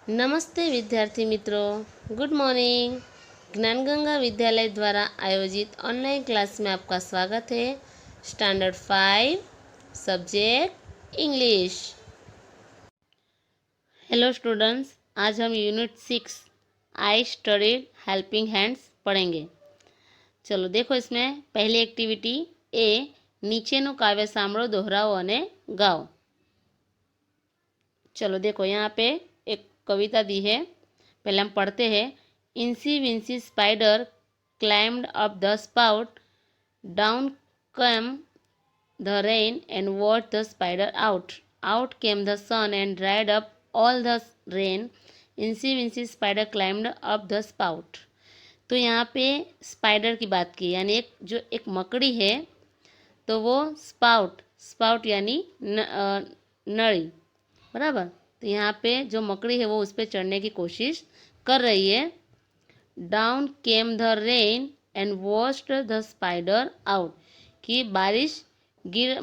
नमस्ते विद्यार्थी मित्रों, गुड मॉर्निंग। ज्ञानगंगा विद्यालय द्वारा आयोजित ऑनलाइन क्लास में आपका स्वागत है। Standard 5 subject English. Hello students, आज हम unit 6 I studied helping hands पढ़ेंगे। चलो देखो, इसमें पहली एक्टिविटी ए, नीचेનું કાવ્ય સાંભળો, दोहराओ અને गाओ। चलो देखो, यहाँ पे एक कविता दी है, पहले हम पढ़ते हैं। Incy wincy spider climbed up the spout, down come the rain and wash the spider out, out came the sun and dried up all the rain, incy wincy spider climbed up the spout. तो यहाँ पे spider की बात की, यानी एक मकड़ी है, तो वो स्पाउट स्पाउट यानी नली, बराबर। तो यहाँ पे जो मकड़ी है वो उस पर चढ़ने की कोशिश कर रही है। Down came the rain and washed the spider out, कि बारिश गिर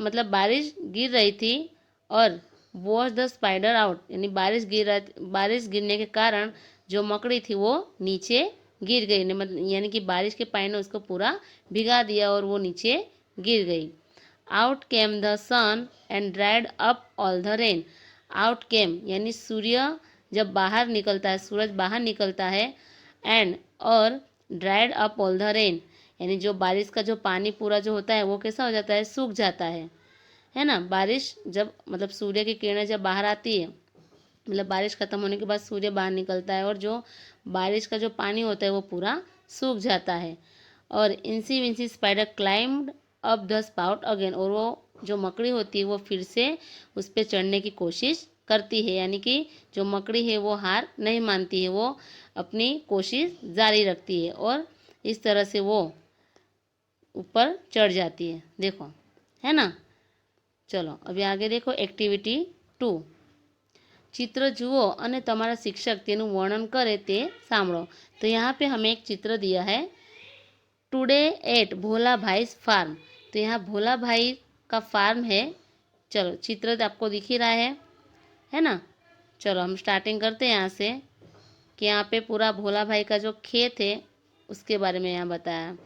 रही थी और वॉश द स्पाइडर आउट, यानी बारिश गिरने के कारण जो मकड़ी थी वो नीचे गिर गई, यानी कि बारिश के पानी ने उसको पूरा भिगा दिया और वो नीचे गिर गई। Out came the sun and dried up all the rain, out came यानी सूर्य जब बाहर निकलता है, सूरज बाहर निकलता है, एंड और dried up all the rain, यानी जो बारिश का जो पानी पूरा जो होता है वो कैसा हो जाता है, सूख जाता है ना। बारिश जब सूर्य की किरणें जब बाहर आती है, बारिश खत्म होने के बाद सूर्य बाहर निकलता है और जो बारिश का जो पानी होता है वो पूरा सूख जाता है। और incy wincy spider climbed up the spout again, और वो जो मकड़ी होती है वो फिर से उस पर चढ़ने की कोशिश करती है, यानी कि जो मकड़ी है वो हार नहीं मानती है, वो अपनी कोशिश जारी रखती है और इस तरह से वो ऊपर चढ़ जाती है, देखो, है ना। चलो अभी आगे देखो, एक्टिविटी 2, चित्र जुओ અને તમારા शिक्षक તેનું વર્ણન કરે તે સાંભળો। तो यहाँ पे हमें एक चित्र दिया है, टुडे एट भोला भाई फार्म। तो यहाँ भोला भाई का फार्म है। चलो चित्र तो आपको दिख ही रहा है ना। चलो हम स्टार्टिंग करते हैं यहाँ से, कि यहाँ पे पूरा भोला भाई का जो खेत है उसके बारे में यहाँ बताया।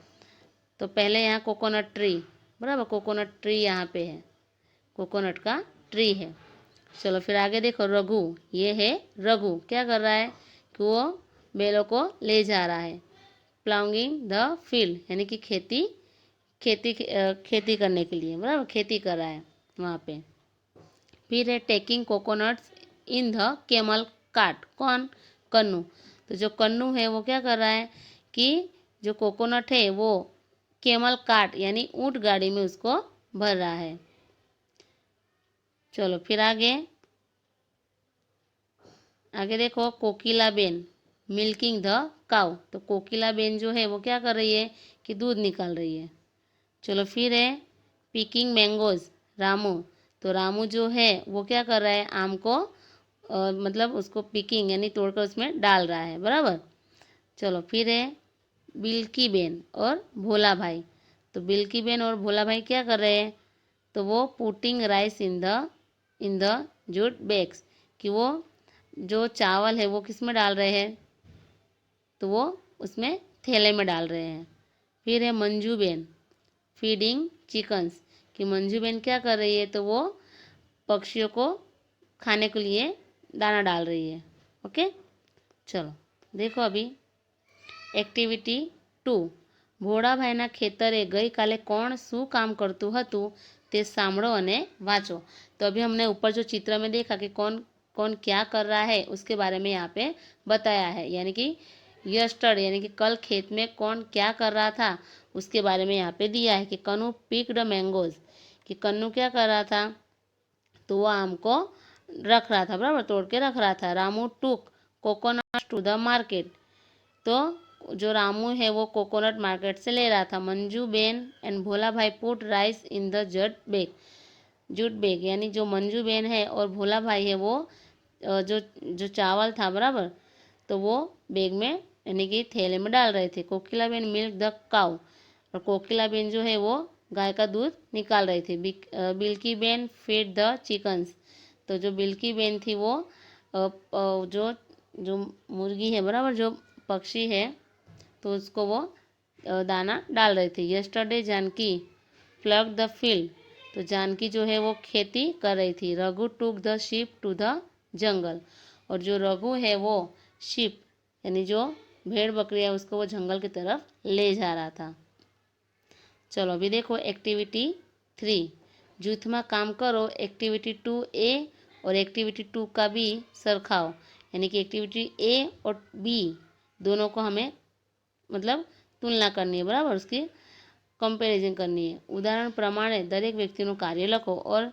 तो पहले यहाँ कोकोनट ट्री, बराबर, कोकोनट ट्री यहाँ पे है, कोकोनट का ट्री है। चलो फिर आगे देखो, रघु, ये है रघु, क्या कर रहा है कि वो बैलों को ले जा रहा है। प्लाउइंग द फील्ड, यानी कि खेती करने के लिए, बराबर, खेती कर रहा है वहाँ पे। फिर है taking coconuts in the camel cart, कौन, कन्नू। तो जो कन्नू है वो क्या कर रहा है कि जो कोकोनट है वो कैमल कार्ट यानी ऊंट गाड़ी में उसको भर रहा है। चलो फिर आगे देखो, कोकिला बेन मिल्किंग द काउ। तो कोकिला बेन जो है वो क्या कर रही है कि दूध निकाल रही है। चलो फिर है पिकिंग मैंगोज रामू। तो रामू जो है वो क्या कर रहा है, आम को उसको पिकिंग यानी तोड़कर उसमें डाल रहा है, बराबर। चलो फिर है बिल्की बेन और भोला भाई। तो बिल्की बेन और भोला भाई क्या कर रहे हैं, तो वो putting rice in the jute bags, कि वो जो चावल है वो किस में डाल रहे हैं, तो वो उसमें थैले में डाल रहे हैं। फिर है मंजू बेन फीडिंग चिकन्स, कि मंजू बेन क्या कर रही है, तो वो पक्षियों को खाने के लिए दाना डाल रही है। ओके, चलो देखो अभी एक्टिविटी 2, ભોળાભાઈના ખેતરે ગઈકાલે કોણ શું કામ કરતું હતું તે સાંભળો અને વાંચો। तो अभी हमने ऊपर जो चित्र में देखा कि कौन कौन क्या कर रहा है उसके बारे में यहाँ पे बताया है, यानी कि यस्टरडे यानी कि कल खेत में कौन क्या कर रहा था उसके बारे में यहाँ पे दिया है। कि कन्नू पिक्ड मैंगोज, कि कन्नू क्या कर रहा था, तो वो आम को रख रहा था, बराबर, तोड़ के रख रहा था। रामू टूक कोकोनट टू द मार्केट, तो जो रामू है वो कोकोनट मार्केट से ले रहा था। मंजू बेन एंड भोला भाई put rice in the jute bag, यानी जो मंजू बेन है और भोला भाई है वो जो जो चावल था, बराबर, तो वो बैग में यानी कि थैले में डाल रहे थे। कोकिला बेन मिल्क द काउ, और कोकिला बेन जो है वो गाय का दूध निकाल रही थी। Bilgi Ben feed the chickens, तो जो बिल्की बेन थी वो जो जो मुर्गी है बराबर, जो पक्षी है, तो उसको वो दाना डाल रही थी। Yesterday Janaki plug the field, तो जानकी जो है वो खेती कर रही थी। Raghu took the sheep to the jungle, और जो रघु है वो शीप यानी जो भेड़ बकरी है उसको वो जंगल की तरफ ले जा रहा था। चलो अभी देखो एक्टिविटी 3, जूथ में काम करो। एक्टिविटी 2A और एक्टिविटी 2 का भी सरखाओ, यानी कि एक्टिविटी A और B दोनों को हमें मतलब तुलना करनी है बराबर, उसकी कंपेरिजन करनी है। उदाहरण प्रमाणे दरेक व्यक्तिનું कार्य लखो, और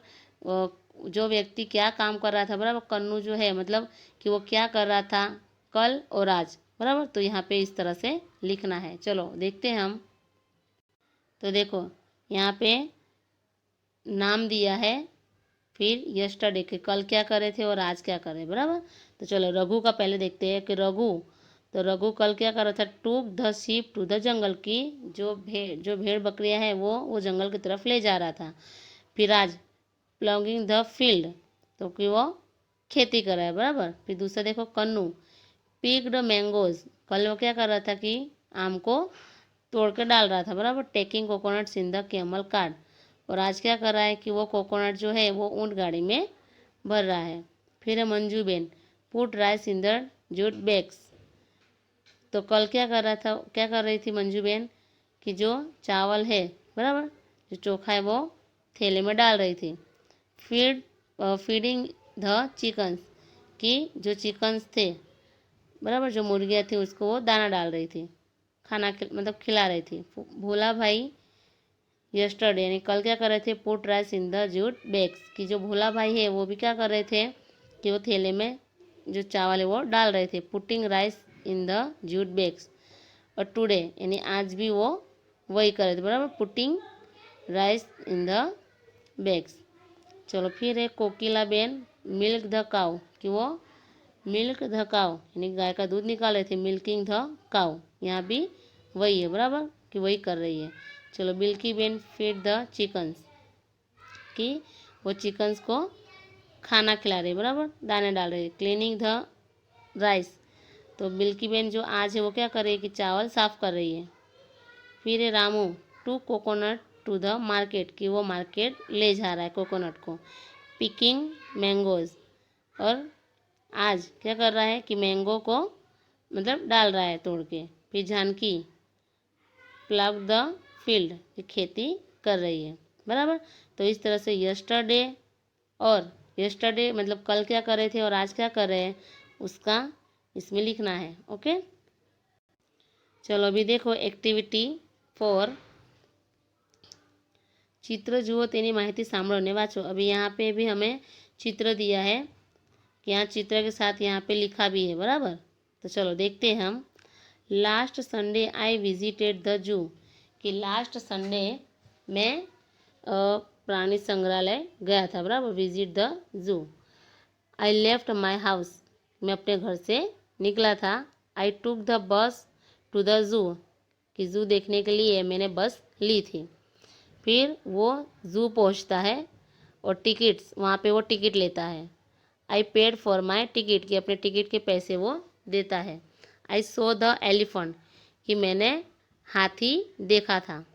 जो व्यक्ति क्या काम कर रहा था बराबर, कन्नू जो है मतलब कि वो क्या कर रहा था कल और आज बराबर, तो यहाँ पे इस तरह से लिखना है। चलो देखते हैं हम। तो देखो यहाँ पे नाम दिया है, फिर यस्टरडे के कल क्या करे थे और आज क्या करे बराबर। तो चलो रघु का पहले देखते हैं कि रघु कल क्या कर रहा था, took the sheep to the jungle, की जो भेड़ बकरियां हैं वो जंगल की तरफ ले जा रहा था। फिर आज प्लॉगिंग द फील्ड, तो कि वो खेती कर रहा है बराबर। फिर दूसरा देखो कन्नू पिक्ड मैंगोज, कल वो क्या कर रहा था कि आम को तोड़ के डाल रहा था बराबर। Taking coconuts in the camel cart, और आज क्या कर रहा है कि वो कोकोनट जो है वो ऊंट गाड़ी में भर रहा है। फिर है Manju Ben put rice in the jute bags, तो कल क्या कर रही थी मंजू बेन कि जो चावल है बराबर, जो चोखा है वो थैले में डाल रही थी। फीडिंग द चिकन्स, कि जो चिकन्स थे बराबर, जो मुर्गियाँ थी उसको वो दाना डाल रही थी, खाना मतलब खिला रही थी। भोला भाई यस्टरडे यानी कल क्या कर रहे थे, put rice in the jute bags, कि जो भोला भाई है वो भी क्या कर रहे थे कि वो थैले में जो चावल है वो डाल रहे थे। Putting rice in the jute bags, और टुडे यानी आज भी वो वही कर रहे थे बराबर, putting rice in the bags. चलो फिर है कोकिला बेन मिल्क द काउ, कि वो मिल्क द काउ यानी गाय का दूध निकाल रहे थे। मिल्किंग द काउ, यहाँ भी वही है बराबर कि वही कर रही है। चलो Bilgi Ben feed the chickens, कि वो चिकन्स को खाना खिला रही है बराबर, दाने डाल रही है। क्लीनिंग द राइस, तो बिल्की बेन जो आज है वो क्या कर रही है कि चावल साफ कर रही है। फिर है Ramu to coconut to the market, कि वो मार्केट ले जा रहा है कोकोनट को। पिकिंग मैंगोज, और आज क्या कर रहा है कि मैंगो को मतलब डाल रहा है तोड़ के। फिर जानकी प्लग द फील्ड, की खेती कर रही है बराबर। तो इस तरह से यस्टरडे मतलब कल क्या कर रहे थे और आज क्या कर रहे हैं उसका इसमें लिखना है। ओके चलो अभी देखो एक्टिविटी 4, चित्र जुओ तेनी माहिती सांभळो ने वाँचो। अभी यहाँ पे भी हमें चित्र दिया है कि यहाँ चित्र के साथ यहाँ पे लिखा भी है बराबर। तो चलो देखते हैं हम। Last Sunday I visited the zoo, कि लास्ट संडे मैं प्राणी संग्रहालय गया था बराबर। Visit the zoo. I left my house, मैं अपने घर से निकला था। आई took the bus to the zoo, कि जू देखने के लिए मैंने बस ली थी। फिर वो जू पहुंचता है और टिकट्स वहाँ पे वो टिकट लेता है। I paid for my ticket, कि अपने टिकट के पैसे वो देता है। आई सो द एलिफेंट, कि मैंने हाथी देखा था।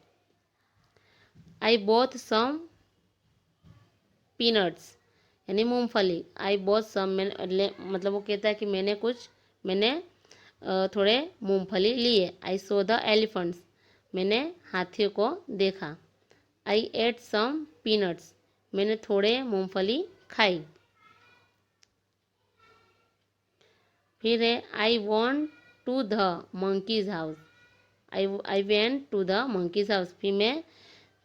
आई बोथ सम पीनट्स, यानी मूंगफली। आई बोथ सम मतलब वो कहता है कि मैंने थोड़े मूंगफली लिए। आई सो द एलिफेंट्स, मैंने हाथियों को देखा। आई एट सम पीनट्स, मैंने थोड़े मूंगफली खाई। फिर है I want to the monkeys house, I went to the monkeys house, फिर मैं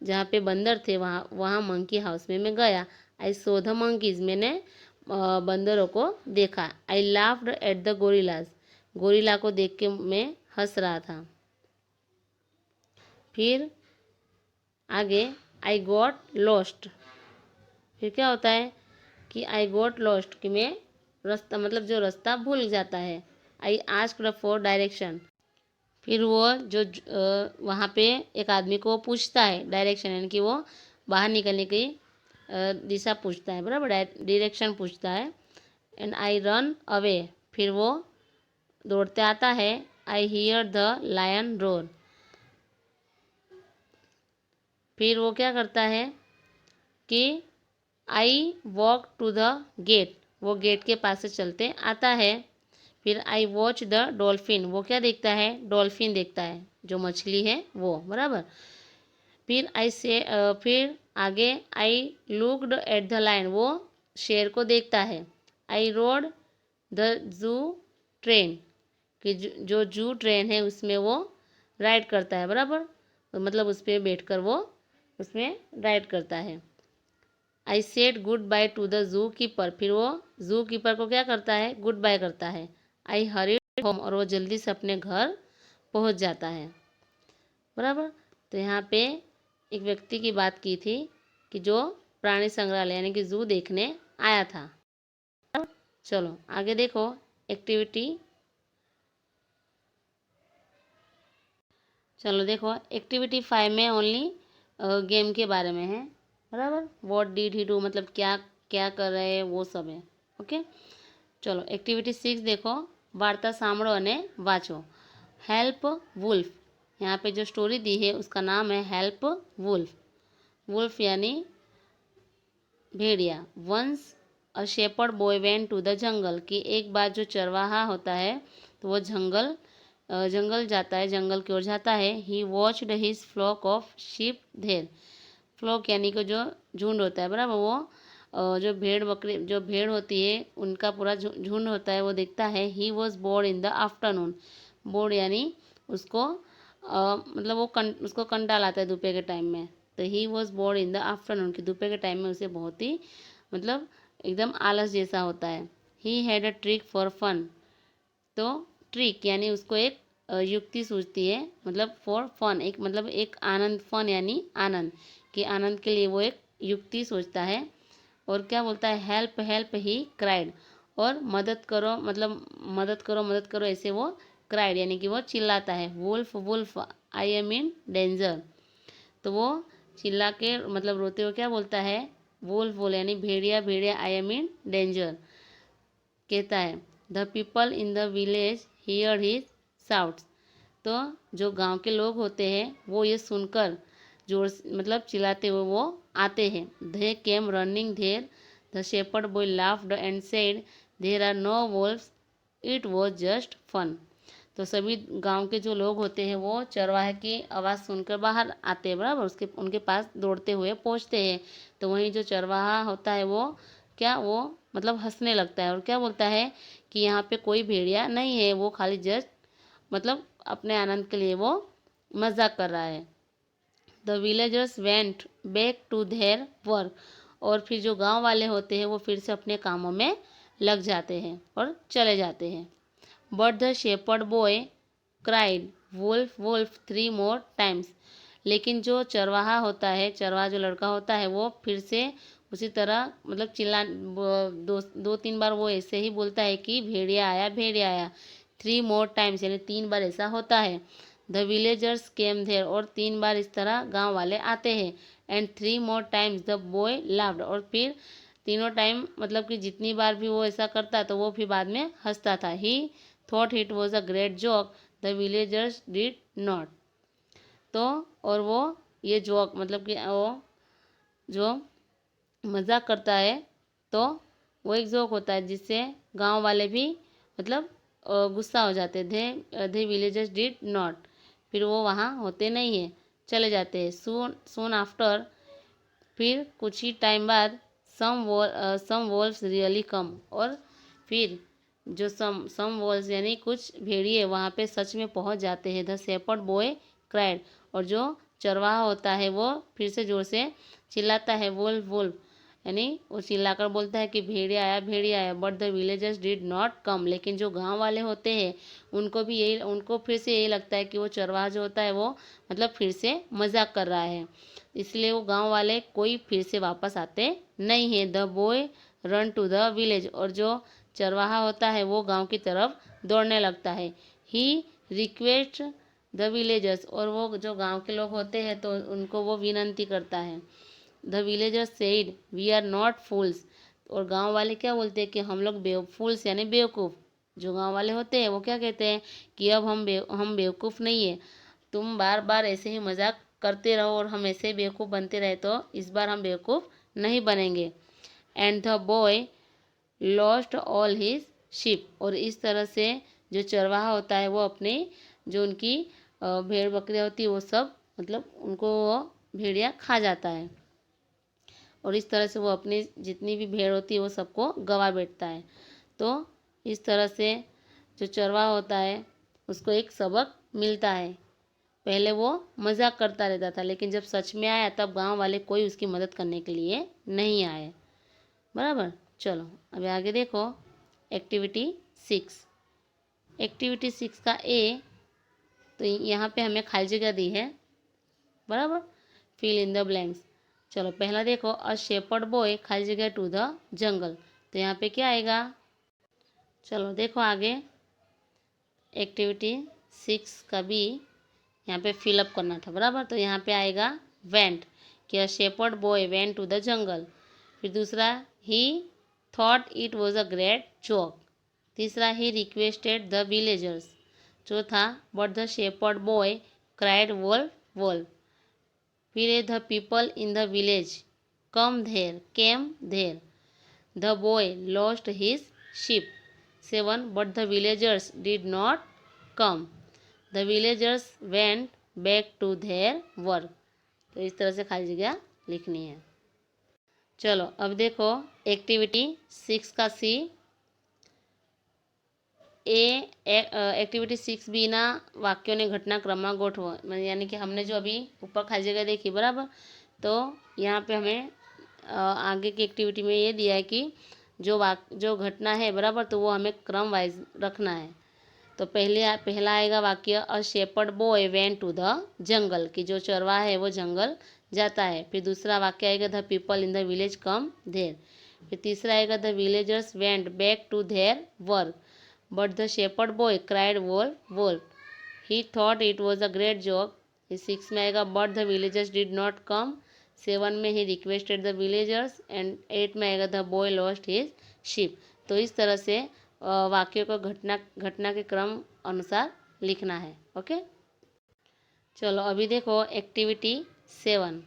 जहाँ पे बंदर थे वहाँ मंकी हाउस में मैं गया। आई सो द मंकीज, मैंने बंदरों को देखा। I laughed at the gorillas, gorilla को देख के मैं हंस रहा था। फिर आगे आई गॉट लॉस्ट, फिर क्या होता है कि आई गॉट लॉस्ट, कि मैं रास्ता मतलब जो रास्ता भूल जाता है। आई आस्क्ड फॉर डायरेक्शन, फिर वो जो वहाँ पे एक आदमी को पूछता है डायरेक्शन, यानी कि वो बाहर निकलने की दिशा पूछता है बराबर, डायरेक्शन पूछता है। एंड आई रन अवे, फिर वो दौड़ते आता है, I hear the lion roar. फिर वो क्या करता है कि I walk to the gate, वो गेट के पास से चलते आता है। फिर आई वॉच द डॉल्फिन, वो क्या देखता है, डॉल्फिन देखता है, जो मछली है वो, बराबर। फिर फिर आगे I looked at the lion, वो शेर को देखता है। I rode the zoo train, कि जो जू ट्रेन है उसमें वो राइड करता है, बराबर, तो मतलब उस पर बैठ कर वो उसमें राइड करता है। I said good by two the zoo keeper, फिर वो जू कीपर को क्या करता है, गुड बाय करता है। आई हरीड होम, और वो जल्दी से अपने घर पहुंच जाता है, बराबर। तो यहाँ पे एक व्यक्ति की बात की थी कि जो प्राणी संग्रहालय यानी कि जू देखने आया था। चलो आगे देखो एक्टिविटी। चलो देखो एक्टिविटी 5 में ओनली गेम के बारे में है, बराबर। व्हाट डिड ही डू, मतलब क्या क्या कर रहे हैं वो सब है, ओके। चलो एक्टिविटी 6 देखो, वार्ता सांभळो अने वाचो। हेल्प वुल्फ, यहाँ पे जो स्टोरी दी है उसका नाम है हेल्प वुल्फ। वुल्फ यानी भेड़िया। Once a shepherd boy went to the jungle, कि एक बार जो चरवाहा होता है तो वो जंगल जाता है, जंगल की ओर जाता है। He watched his flock of sheep there, flock यानी कि जो झुंड होता है, बराबर, वो जो भेड़ होती है उनका पूरा झुंड होता है, वो देखता है। He was bored in the afternoon, board यानी उसको मतलब वो उसको कंटाल आता है दोपहर के टाइम में, तो he was bored in the afternoon, कि दोपहर के टाइम में उसे बहुत ही मतलब एकदम आलस जैसा होता है। He had a trick for fun, तो ट्रिक यानी उसको एक युक्ति सूझती है, मतलब फॉर फन, एक मतलब एक आनंद, फन यानी आनंद, कि आनंद के लिए वो एक युक्ति सोचता है। और क्या बोलता है, हेल्प हेल्प ही क्राइड, और मदद करो मतलब मदद करो ऐसे वो क्राइड यानी कि वो चिल्लाता है। Wolf wolf I am in danger, तो वो चिल्ला के मतलब रोते हुए क्या बोलता है, वुल्फ बोले यानी भेड़िया भेड़िया आई एम इन डेंजर कहता है। The people in the village here his shouts, तो जो गांव के लोग होते हैं वो ये सुनकर जोर मतलब चिल्लाते हुए वो आते हैं। They came running there, the shepherd boy laughed and said there are no wolves, it was just fun, तो सभी गांव के जो लोग होते हैं वो चरवाहे की आवाज़ सुनकर बाहर आते हैं, बराबर, उनके पास दौड़ते हुए पहुंचते हैं। तो वहीं जो चरवाहा होता है वो क्या, वो मतलब हंसने लगता है और क्या बोलता है कि यहाँ पे कोई भेड़िया नहीं है, वो खाली जस्ट मतलब अपने आनंद के लिए वो मजाक कर रहा है। The villagers went back to their work, और फिर जो गांव वाले होते हैं वो फिर से अपने कामों में लग जाते हैं और चले जाते हैं। But the shepherd boy cried wolf wolf 3 more times, लेकिन जो चरवाहा होता है, चरवाहा जो लड़का होता है वो फिर से उसी तरह मतलब दो तीन बार वो ऐसे ही बोलता है कि भेड़िया आया भेड़िया आया। 3 मोर टाइम्स यानी 3 बार ऐसा होता है। द विलेजर्स केम देयर, और 3 बार इस तरह गांव वाले आते हैं। And 3 more times the boy laughed, और फिर तीनों टाइम मतलब कि जितनी बार भी वो ऐसा करता तो वो फिर बाद में हंसता था। ही thought it was a great joke, the villagers did not, तो और वो ये जोक मतलब कि वो जो मजाक करता है तो वो एक जोक होता है जिससे गांव वाले भी मतलब गुस्सा हो जाते थे। दे विलेजर्स डिड नॉट, फिर वो वहाँ होते नहीं है, चले जाते हैं। सून आफ्टर, फिर कुछ ही टाइम बाद सम वोल्व्स रियली कम, और फिर जो सम वोल्व्स यानी कुछ भेड़िए वहाँ पे सच में पहुँच जाते हैं। द शेपर्ड बॉय क्राइड, और जो चरवाहा होता है वो फिर से जोर से चिल्लाता है, वुल्फ वुल्फ, यानी वो चिल्लाकर बोलता है कि भेड़िया आया भेड़िया आया। But the villagers did not कम, लेकिन जो गांव वाले होते हैं उनको फिर से यही लगता है कि वो चरवाहा जो होता है वो मतलब फिर से मजाक कर रहा है, इसलिए वो गांव वाले कोई फिर से वापस आते नहीं है। The boy run to the village, और जो चरवाहा होता है वो गांव की तरफ दौड़ने लगता है। ही रिक्वेस्ट द विलेजर्स, और वो जो गांव के लोग होते हैं तो उनको वो विनंती करता है। The villagers said we are not fools, और गांव वाले क्या बोलते हैं कि हम लोग फूल्स यानी बेवकूफ़ जो गांव वाले होते हैं वो क्या कहते हैं कि अब हम बेवकूफ़ नहीं है, तुम बार बार ऐसे ही मजाक करते रहो और हम ऐसे बेवकूफ़ बनते रहे तो इस बार हम बेवकूफ़ नहीं बनेंगे। And the boy lost all his ship, और इस तरह से जो चरवाहा होता है वो अपने जो उनकी भेड़ बकरियाँ होती है वो सब मतलब उनको वो भेड़िया खा जाता है, और इस तरह से वो अपनी जितनी भी भेड़ होती है वो सबको गवा बैठता है। तो इस तरह से जो चरवाहा होता है उसको एक सबक मिलता है। पहले वो मजाक करता रहता था, लेकिन जब सच में आया तब गांव वाले कोई उसकी मदद करने के लिए नहीं आए। बराबर। चलो अभी आगे देखो एक्टिविटी 6। एक्टिविटी 6 का ए, तो यहाँ पे हमें खाली जगह दी है। बराबर। Fill in the blanks. चलो पहला देखो, अ शेपर्ड बॉय खाली जगह टू द जंगल, तो यहाँ पे क्या आएगा। चलो देखो आगे एक्टिविटी 6 का बी, यहाँ पे फिलअप करना था। बराबर। तो यहाँ पे आएगा वेंट, कि a shepherd boy went to the jungle. फिर दूसरा he thought it was a great joke. तीसरा ही रिक्वेस्टेड द विलेजर्स। चौथा but the shepherd boy cried wolf wolf. फिर the people in the village came there. The boy lost his ship. 7 but the villagers did not come. The villagers went back to their work. तो इस तरह से खाली जगह लिखनी है। चलो अब देखो एक्टिविटी 6 का सी। एक्टिविटी 6 बी ना वाक्यों ने घटनाक्रमમાં ગોઠવો, यानी कि हमने जो अभी ऊपर खाली जगह देखी। बराबर। तो यहाँ पे हमें आगे की एक्टिविटी में ये दिया है कि जो घटना है, बराबर, तो वो हमें क्रम वाइज रखना है। तो पहला आएगा वाक्य, a shepherd boy went to the jungle, कि जो चरवाहा है वो जंगल जाता है। फिर दूसरा वाक्य आएगा, the people in the village come there. फिर तीसरा आएगा, the villagers went back to their work but the shepherd boy cried wolf wolf. He thought it was a great joke. 6 में आएगा, but the villagers did not come. 7 में he requested the villagers. And 8 में आएगा, the boy lost his ship. तो इस तरह से वाक्यों को घटना के क्रम अनुसार लिखना है। ओके। चलो अभी देखो एक्टिविटी 7।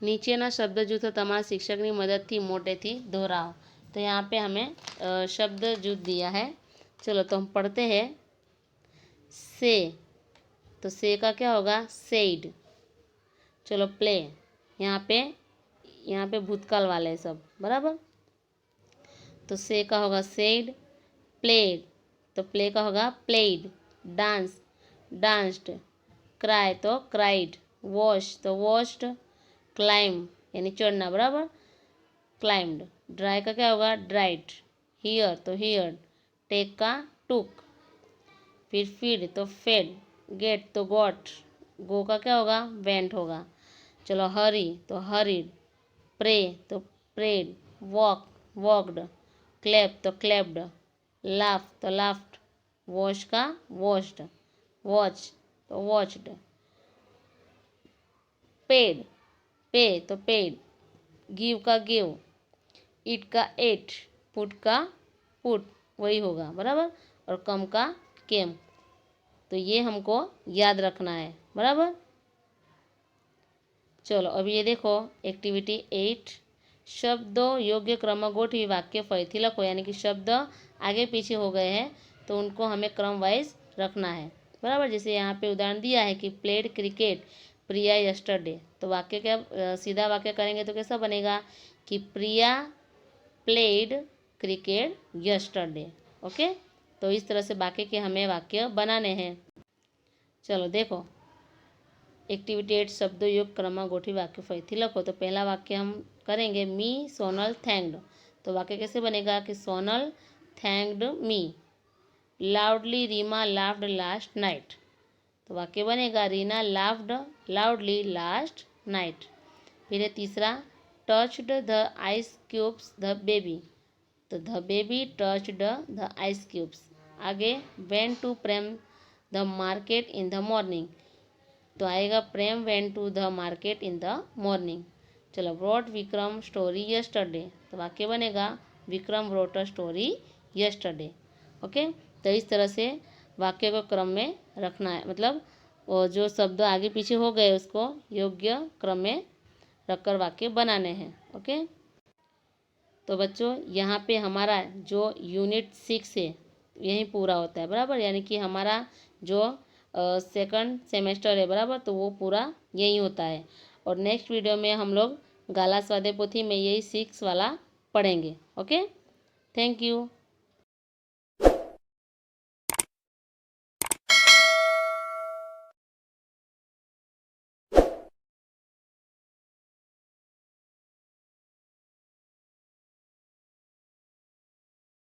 નીચેના શબ્દ જૂથો તમારા શિક્ષકની મદદથી મોટેથી दोहराओ। तो यहाँ पे हमें शब्द जूथ दिया है। चलो तो हम पढ़ते हैं। से, तो से का क्या होगा, सेड। चलो प्ले, यहाँ पे भूतकाल वाले सब। बराबर। तो से का होगा सेड। प्लेड, तो प्ले का होगा प्लेड। Dance, danced. क्राई, तो क्राइड। वॉश, तो वॉश्ड। क्लाइम यानी चढ़ना। बराबर। क्लाइम्ड। ड्राई का क्या होगा, ड्राइड। हियर, तो हियर्ड। टेक का टुक। फिर फीड, तो फेड। गेट, तो गॉट। गो का क्या होगा, वेंट होगा। चलो हरी, तो हरीड। प्रे, तो प्रेड। Walk, walked. क्लैप, तो क्लैप्ड। लाफ, तो लाफ्ड। वॉश का वॉश्ड। वॉच, तो वॉच्ड। पेड, पे, तो पेड। गिव का गिव। ईट का एट। पुट का पुट, वही होगा। बराबर। और कम का केम। तो ये हमको याद रखना है। बराबर। चलो अब ये देखो एक्टिविटी 8। शब्दों योग्य क्रम गोठवी वाक्य फरीथी लखो, यानी कि शब्द आगे पीछे हो गए हैं तो उनको हमें क्रम वाइज रखना है। बराबर। जैसे यहाँ पे उदाहरण दिया है कि प्लेड क्रिकेट प्रिया यस्टरडे, तो वाक्य क्या सीधा वाक्य करेंगे तो कैसा बनेगा कि प्रिया प्लेड क्रिकेट यस्टरडे। ओके। तो इस तरह से बाकी के हमें वाक्य बनाने हैं। चलो देखो एक्टिविटी 8 शब्दों योग क्रम गोठी वाक्य फरीथी लखो। तो पहला वाक्य हम करेंगे, मी सोनल थैंक्ड। तो वाक्य कैसे बनेगा कि Sonal thanked me. Loudly Reema laughed last night. तो वाक्य बनेगा, Reena laughed loudly last night. फिर है तीसरा, touched the ice cubes the baby. तो the baby touched the ice cubes. आगे, went to Prem the market in the morning. तो आएगा, Prem went to the market in the morning. चलो, ब्रॉट विक्रम स्टोरी यस्टरडे। तो वाक्य बनेगा, Vikram brought a story yesterday. Okay. तो इस तरह से वाक्य को क्रम में रखना है, मतलब वो जो शब्द आगे पीछे हो गए उसको योग्य क्रम में रखकर वाक्य बनाने हैं। ओके। तो बच्चों यहाँ पे हमारा जो यूनिट 6 है यही पूरा होता है, बराबर। यानी कि हमारा जो सेकंड सेमेस्टर है, बराबर, तो वो पूरा यही होता है। और नेक्स्ट वीडियो में हम लोग गाला स्वाध्याय पोथी में यही 6 वाला पढ़ेंगे। Okay, thank you.